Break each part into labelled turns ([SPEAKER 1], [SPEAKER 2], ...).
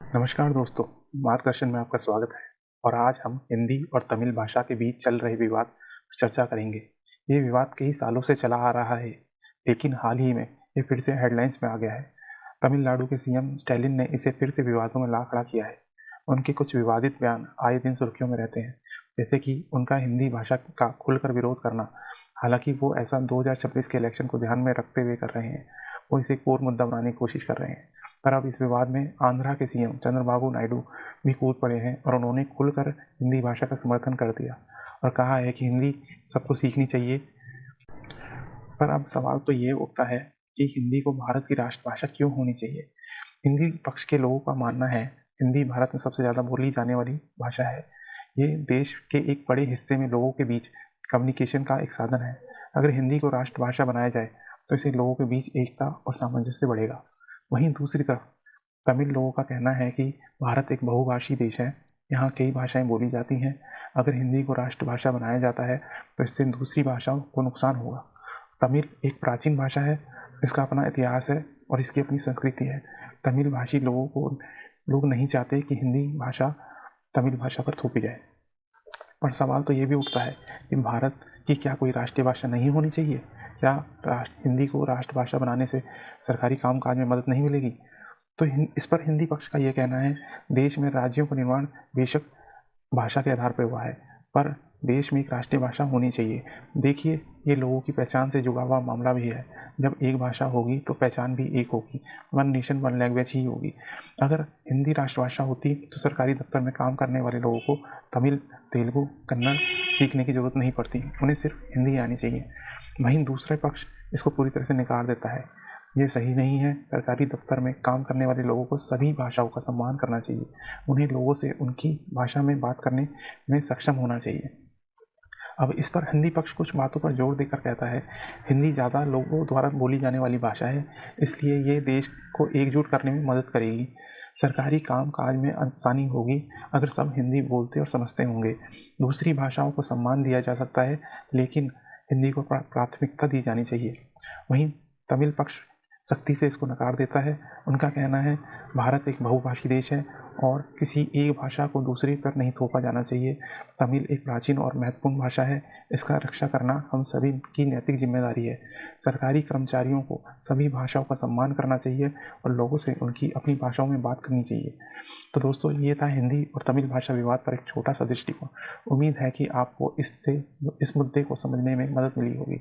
[SPEAKER 1] नमस्कार दोस्तों, मार्गदर्शन में आपका स्वागत है। और आज हम हिंदी और तमिल भाषा के बीच चल रहे विवाद पर चर्चा करेंगे। ये विवाद कई सालों से चला आ रहा है, लेकिन हाल ही में ये फिर से हेडलाइंस में आ गया है। तमिलनाडु के सीएम स्टैलिन ने इसे फिर से विवादों में ला खड़ा किया है। उनके कुछ विवादित बयान आए दिन सुर्खियों में रहते हैं, जैसे कि उनका हिंदी भाषा का खुलकर विरोध करना। हालांकि वो ऐसा 2026 के इलेक्शन को ध्यान में रखते हुए कर रहे हैं। वो इसे कोर मुद्दा बनाने की कोशिश कर रहे हैं। पर अब इस विवाद में आंध्रा के सीएम चंद्रबाबू नायडू भी कूद पड़े हैं और उन्होंने खुलकर हिंदी भाषा का समर्थन कर दिया और कहा है कि हिंदी सबको सीखनी चाहिए। पर अब सवाल तो ये उठता है कि हिंदी को भारत की राष्ट्रभाषा क्यों होनी चाहिए। हिंदी पक्ष के लोगों का मानना है हिंदी भारत में सबसे ज़्यादा बोली जाने वाली भाषा है। ये देश के एक बड़े हिस्से में लोगों के बीच कम्युनिकेशन का एक साधन है। अगर हिंदी को राष्ट्रभाषा बनाया जाए तो इससे लोगों के बीच एकता और सामंजस्य बढ़ेगा। वहीं दूसरी तरफ तमिल लोगों का कहना है कि भारत एक बहुभाषी देश है, यहाँ कई भाषाएं बोली जाती हैं। अगर हिंदी को राष्ट्रभाषा बनाया जाता है तो इससे दूसरी भाषाओं को नुकसान होगा। तमिल एक प्राचीन भाषा है, इसका अपना इतिहास है और इसकी अपनी संस्कृति है। तमिल भाषी लोग नहीं चाहते कि हिंदी भाषा तमिल भाषा पर थोपी जाए। पर सवाल तो ये भी उठता है कि भारत की क्या कोई राष्ट्रीय भाषा नहीं होनी चाहिए? क्या हिंदी को राष्ट्रभाषा बनाने से सरकारी कामकाज में मदद नहीं मिलेगी? तो इस पर हिंदी पक्ष का ये कहना है, देश में राज्यों का निर्माण बेशक भाषा के आधार पर हुआ है, पर देश में एक राष्ट्रीय भाषा होनी चाहिए। देखिए, ये लोगों की पहचान से जुड़ा हुआ मामला भी है। जब एक भाषा होगी तो पहचान भी एक होगी, वन नेशन वन लैंग्वेज ही होगी। अगर हिंदी राष्ट्रभाषा होती तो सरकारी दफ्तर में काम करने वाले लोगों को तमिल, तेलुगु, कन्नड़ सीखने की जरूरत नहीं पड़ती, उन्हें सिर्फ हिंदी आनी चाहिए। वहीं दूसरा पक्ष इसको पूरी तरह से नकार देता है। ये सही नहीं है। सरकारी दफ्तर में काम करने वाले लोगों को सभी भाषाओं का सम्मान करना चाहिए। उन्हें लोगों से उनकी भाषा में बात करने में सक्षम होना चाहिए। अब इस पर हिंदी पक्ष कुछ बातों पर जोर देकर कहता है, हिंदी ज़्यादा लोगों द्वारा बोली जाने वाली भाषा है, इसलिए ये देश को एकजुट करने में मदद करेगी। सरकारी काम काज में आसानी होगी अगर सब हिंदी बोलते और समझते होंगे। दूसरी भाषाओं को सम्मान दिया जा सकता है, लेकिन हिंदी को प्राथमिकता दी जानी चाहिए। वहीं तमिल पक्ष सख्ती से इसको नकार देता है। उनका कहना है, भारत एक बहुभाषी देश है और किसी एक भाषा को दूसरे पर नहीं थोपा जाना चाहिए। तमिल एक प्राचीन और महत्वपूर्ण भाषा है, इसका रक्षा करना हम सभी की नैतिक जिम्मेदारी है। सरकारी कर्मचारियों को सभी भाषाओं का सम्मान करना चाहिए और लोगों से उनकी अपनी भाषाओं में बात करनी चाहिए। तो दोस्तों, ये था हिंदी और तमिल भाषा विवाद पर एक छोटा सा दृष्टिकोण। उम्मीद है कि आपको इस मुद्दे को समझने में मदद मिली होगी।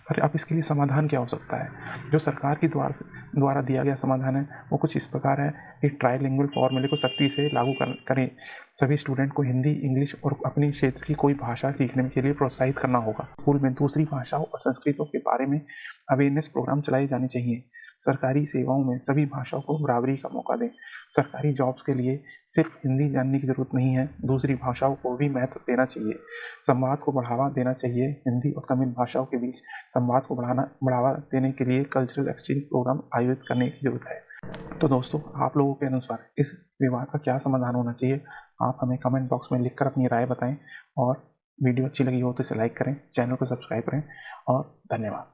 [SPEAKER 1] पर अब इसके लिए समाधान क्या हो सकता है? जो सरकार की द्वारा दिया गया समाधान है वो कुछ इस प्रकार है कि ट्राइलिंगुअल फॉर्मूले को सख्ती से लागू करें। सभी स्टूडेंट को हिंदी, इंग्लिश और अपने क्षेत्र की कोई भाषा सीखने के लिए प्रोत्साहित करना होगा। स्कूल में दूसरी भाषाओं और संस्कृतों के बारे में अवेयरनेस प्रोग्राम चलाए जाने चाहिए। सरकारी सेवाओं में सभी भाषाओं को बराबरी का मौका दें। सरकारी जॉब्स के लिए सिर्फ हिंदी जानने की जरूरत नहीं है, दूसरी भाषाओं को भी महत्व देना चाहिए। संवाद को बढ़ावा देना चाहिए। हिंदी और तमिल भाषाओं के बीच संवाद को बढ़ावा देने के लिए कल्चरल एक्सचेंज प्रोग्राम आयोजित करने की जरूरत है। तो दोस्तों, आप लोगों के अनुसार इस विवाद का क्या समाधान होना चाहिए? आप हमें कमेंट बॉक्स में लिखकर अपनी राय बताएं और वीडियो अच्छी लगी हो तो इसे लाइक करें, चैनल को सब्सक्राइब करें और धन्यवाद।